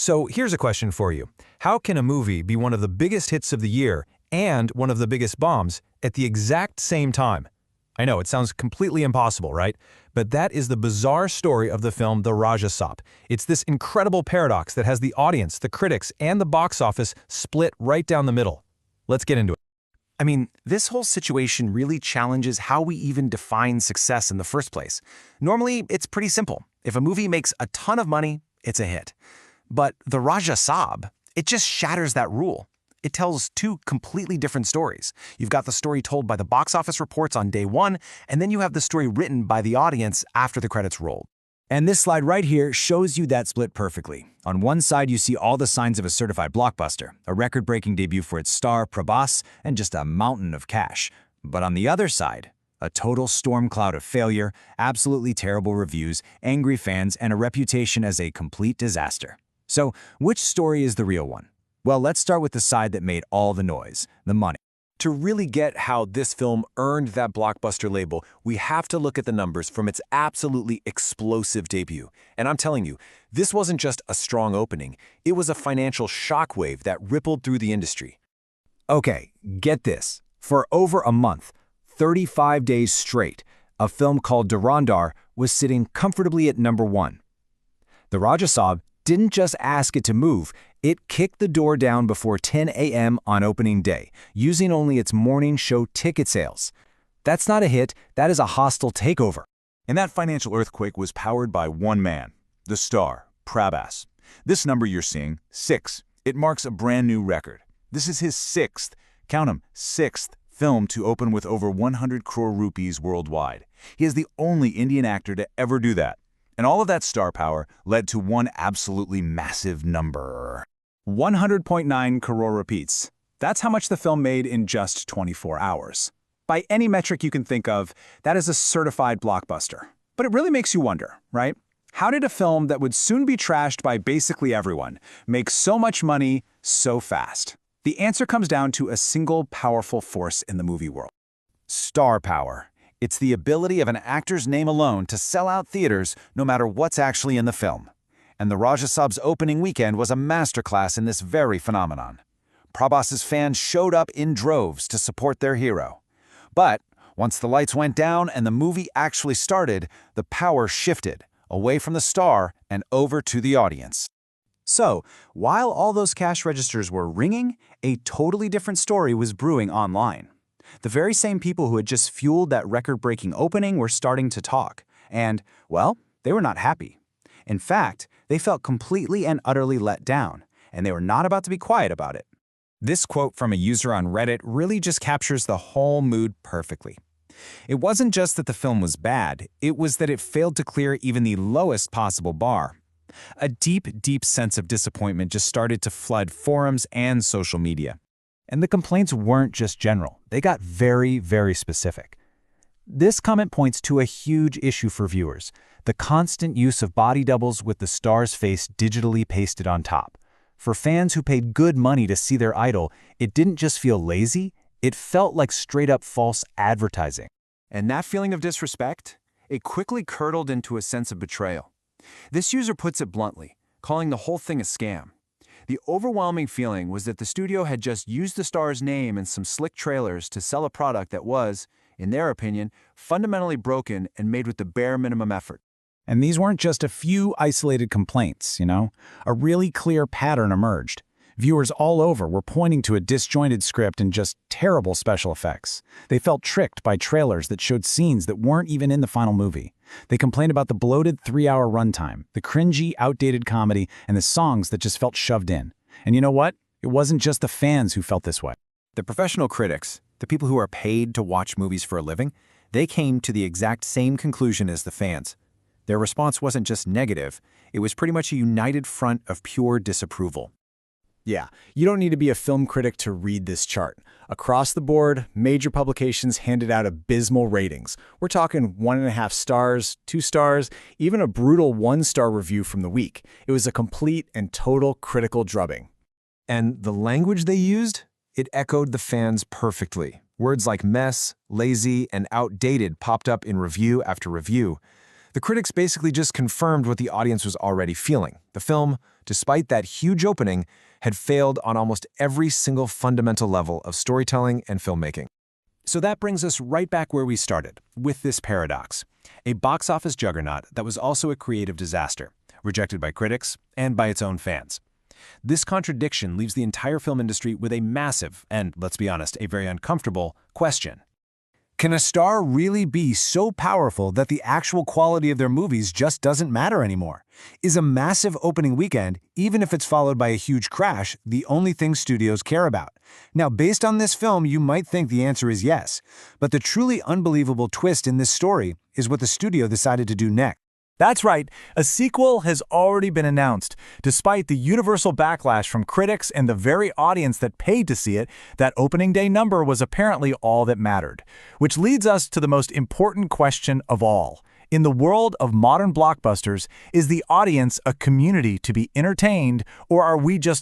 So here's a question for you. How can a movie be one of the biggest hits of the year and one of the biggest bombs at the exact same time? I know, it sounds completely impossible, right? But that is the bizarre story of the film The Raja Saab. It's this incredible paradox that has the audience, the critics, and the box office split right down the middle. Let's get into it. I mean, this whole situation really challenges how we even define success in the first place. Normally, it's pretty simple. If a movie makes a ton of money, it's a hit. But The Raja Saab, it just shatters that rule. It tells two completely different stories. You've got the story told by the box office reports on day one, and then you have the story written by the audience after the credits rolled. And this slide right here shows you that split perfectly. On one side, you see all the signs of a certified blockbuster, a record-breaking debut for its star, Prabhas, and just a mountain of cash. But on the other side, a total storm cloud of failure, absolutely terrible reviews, angry fans, and a reputation as a complete disaster. So, which story is the real one? Well, let's start with the side that made all the noise, the money. To really get how this film earned that blockbuster label, we have to look at the numbers from its absolutely explosive debut. And I'm telling you, this wasn't just a strong opening, it was a financial shockwave that rippled through the industry. Okay, get this. For over a month, 35 days straight, a film called Dhurandhar was sitting comfortably at number 1. The Raja Saab didn't just ask it to move, it kicked the door down before 10 a.m. on opening day, using only its morning show ticket sales. That's not a hit, that is a hostile takeover. And that financial earthquake was powered by one man, the star, Prabhas. This number you're seeing, 6, it marks a brand new record. This is his 6th, count 'em, 6th, film to open with over 100 crore rupees worldwide. He is the only Indian actor to ever do that. And all of that star power led to one absolutely massive number. 100.9 crore rupees. That's how much the film made in just 24 hours. By any metric you can think of, that is a certified blockbuster. But it really makes you wonder, right? How did a film that would soon be trashed by basically everyone make so much money so fast? The answer comes down to a single powerful force in the movie world. Star power. It's the ability of an actor's name alone to sell out theaters no matter what's actually in the film. And The Raja Saab's opening weekend was a masterclass in this very phenomenon. Prabhas's fans showed up in droves to support their hero. But once the lights went down and the movie actually started, the power shifted away from the star and over to the audience. So, while all those cash registers were ringing, a totally different story was brewing online. The very same people who had just fueled that record-breaking opening were starting to talk. And, well, they were not happy. In fact, they felt completely and utterly let down, and they were not about to be quiet about it. This quote from a user on Reddit really just captures the whole mood perfectly. It wasn't just that the film was bad, it was that it failed to clear even the lowest possible bar. A deep, deep sense of disappointment just started to flood forums and social media. And the complaints weren't just general, they got very, very specific. This comment points to a huge issue for viewers, the constant use of body doubles with the star's face digitally pasted on top. For fans who paid good money to see their idol, it didn't just feel lazy, it felt like straight-up false advertising. And that feeling of disrespect, it quickly curdled into a sense of betrayal. This user puts it bluntly, calling the whole thing a scam. The overwhelming feeling was that the studio had just used the star's name in some slick trailers to sell a product that was, in their opinion, fundamentally broken and made with the bare minimum effort. And these weren't just a few isolated complaints, A really clear pattern emerged. Viewers all over were pointing to a disjointed script and just terrible special effects. They felt tricked by trailers that showed scenes that weren't even in the final movie. They complained about the bloated 3-hour runtime, the cringy, outdated comedy, and the songs that just felt shoved in. And you know what? It wasn't just the fans who felt this way. The professional critics, the people who are paid to watch movies for a living, they came to the exact same conclusion as the fans. Their response wasn't just negative, it was pretty much a united front of pure disapproval. Yeah, you don't need to be a film critic to read this chart. Across the board, major publications handed out abysmal ratings. We're talking 1.5 stars, 2 stars, even a brutal 1-star review from the week. It was a complete and total critical drubbing. And the language they used? It echoed the fans perfectly. Words like mess, lazy, and outdated popped up in review after review. The The critics basically just confirmed what the audience was already feeling. The film, despite that huge opening, had failed on almost every single fundamental level of storytelling and filmmaking. So that brings us right back where we started, with this paradox. A box office juggernaut that was also a creative disaster, rejected by critics and by its own fans. This contradiction leaves the entire film industry with a massive, and let's be honest, a very uncomfortable, question. Can a star really be so powerful that the actual quality of their movies just doesn't matter anymore? Is a massive opening weekend, even if it's followed by a huge crash, the only thing studios care about? Now, based on this film, you might think the answer is yes. But the truly unbelievable twist in this story is what the studio decided to do next. That's right, a sequel has already been announced. Despite the universal backlash from critics and the very audience that paid to see it, that opening day number was apparently all that mattered. Which leads us to the most important question of all. In the world of modern blockbusters, is the audience a community to be entertained, or are we just